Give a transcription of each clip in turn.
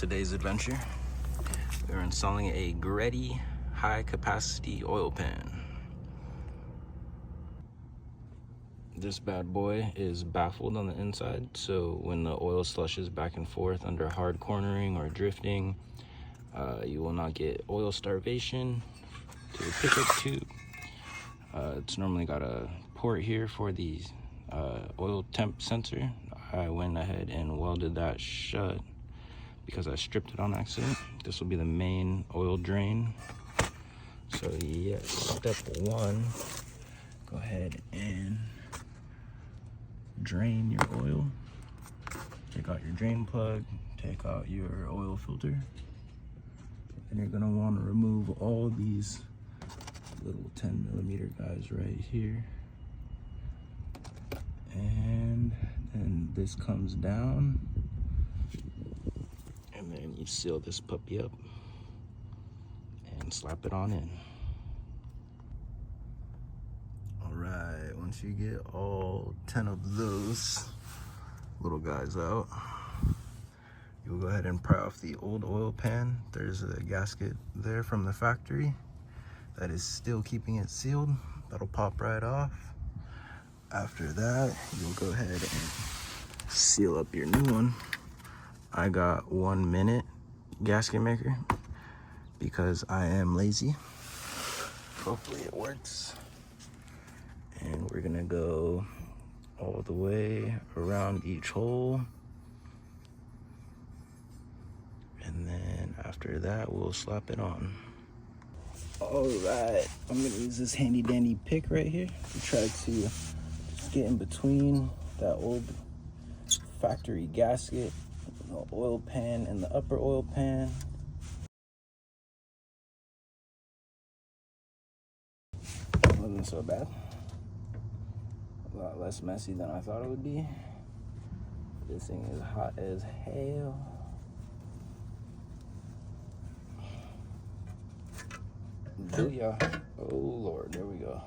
today's adventure. We're installing a Greddy high capacity oil pan. This bad boy is baffled on the inside, so when the oil slushes back and forth under hard cornering or drifting, you will not get oil starvation to the pickup tube. It's normally got a port here for the oil temp sensor. I went ahead and welded that shut because I stripped it on accident. This will be the main oil drain. So yes, step one, go ahead and drain your oil. Take out your drain plug, take out your oil filter, and you're gonna want to remove all these little 10mm guys right here. And then this comes down, and then you seal this puppy up and slap it on in. All right, once you get all 10 of those little guys out, you'll go ahead and pry off the old oil pan. There's a gasket there from the factory that is still keeping it sealed. That'll pop right off. After that, you'll go ahead and seal up your new one. I got 1 minute gasket maker because I am lazy. Hopefully it works. And we're gonna go all the way around each hole. And then after that, we'll slap it on. All right, I'm gonna use this handy dandy pick right here to try to get in between that old factory gasket, the oil pan, and the upper oil pan. Wasn't so bad. A lot less messy than I thought it would be. This thing is hot as hell. Booyah. Oh Lord, there we go.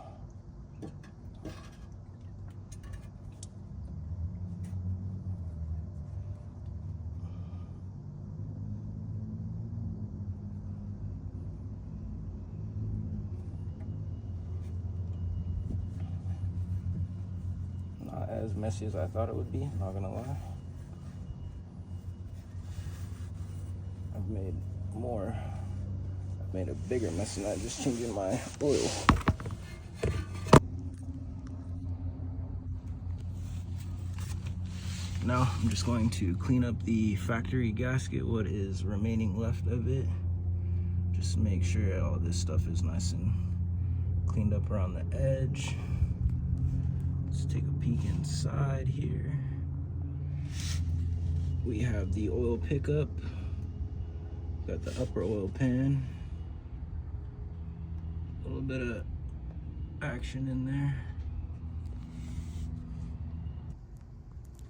Not as messy as I thought it would be, not gonna lie. I've made a bigger mess than that just changing my oil. Now I'm just going to clean up the factory gasket, what is remaining left of it. Just make sure all this stuff is nice and cleaned up around the edge. Let's take a peek inside here. We have the oil pickup, got the upper oil pan, a little bit of action in there.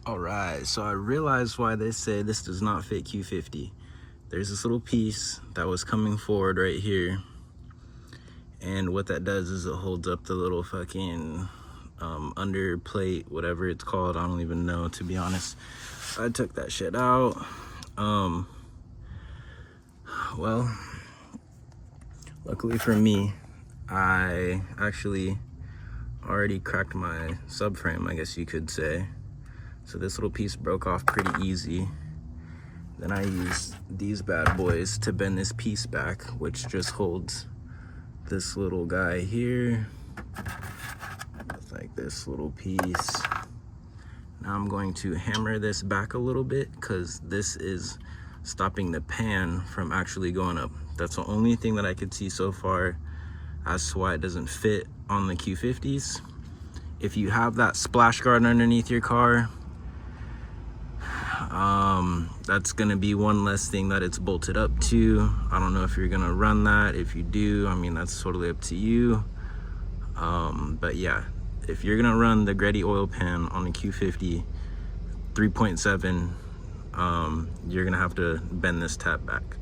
All right, so I realized why they say this does not fit Q50. There's this little piece that was coming forward right here, and what that does is it holds up the little fucking under plate, whatever it's called. I don't even know, to be honest. I took that shit out. Well, luckily for me, I actually already cracked my subframe, I guess you could say. So this little piece broke off pretty easy. Then I used these bad boys to bend this piece back, which just holds this little guy here. It's like this little piece. Now I'm going to hammer this back a little bit because this is stopping the pan from actually going up. That's the only thing that I could see so far as to why it doesn't fit on the Q50s. If you have that splash guard underneath your car, that's gonna be one less thing that it's bolted up to. I don't know if you're gonna run that. If you do, I mean, that's totally up to you. But yeah, if you're gonna run the Greddy oil pan on the Q50 3.7, you're gonna have to bend this tab back.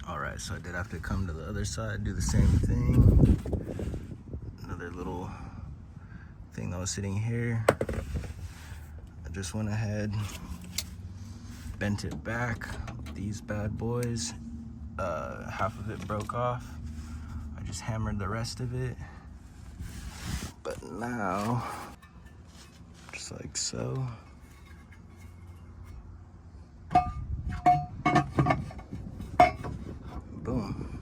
All right, so I did have to come to the other side, do the same thing. Another little thing that was sitting here. I just went ahead, bent it back. These bad boys, half of it broke off. I just hammered the rest of it. But now, just like so. Boom.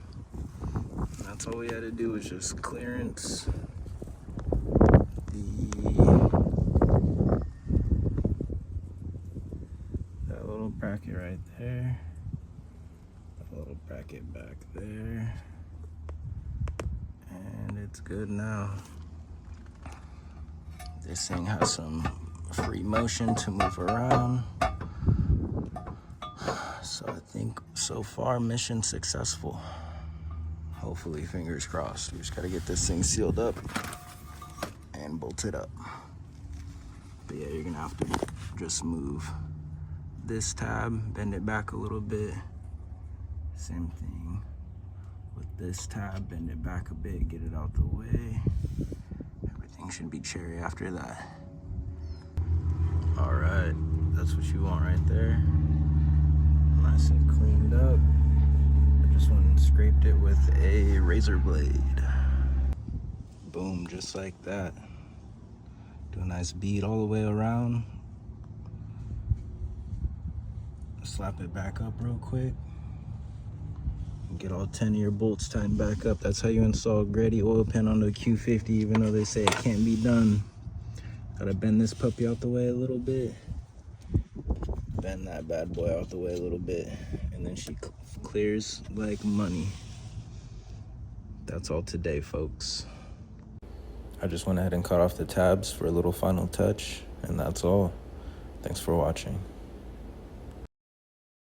That's all we had to do was just clearance that little bracket right there, that little bracket back there, and it's good now. This thing has some free motion to move around. So I think so far mission successful. Hopefully, fingers crossed. We just gotta get this thing sealed up and bolted up. But yeah, you're gonna have to just move this tab, bend it back a little bit. Same thing with this tab, bend it back a bit, get it out the way. Everything should be cherry after that. All right, that's what you want right there. Nice and cleaned up. I just went and scraped it with a razor blade. Boom, just like that. Do a nice bead all the way around. Slap it back up real quick. Get all 10 of your bolts tightened back up. That's how you install Greddy oil pan on the Q50, even though they say it can't be done. Gotta bend this puppy out the way a little bit. Bend that bad boy out the way a little bit, and then she clears like money. That's all today, folks. I just went ahead and cut off the tabs for a little final touch, and that's all. Thanks for watching.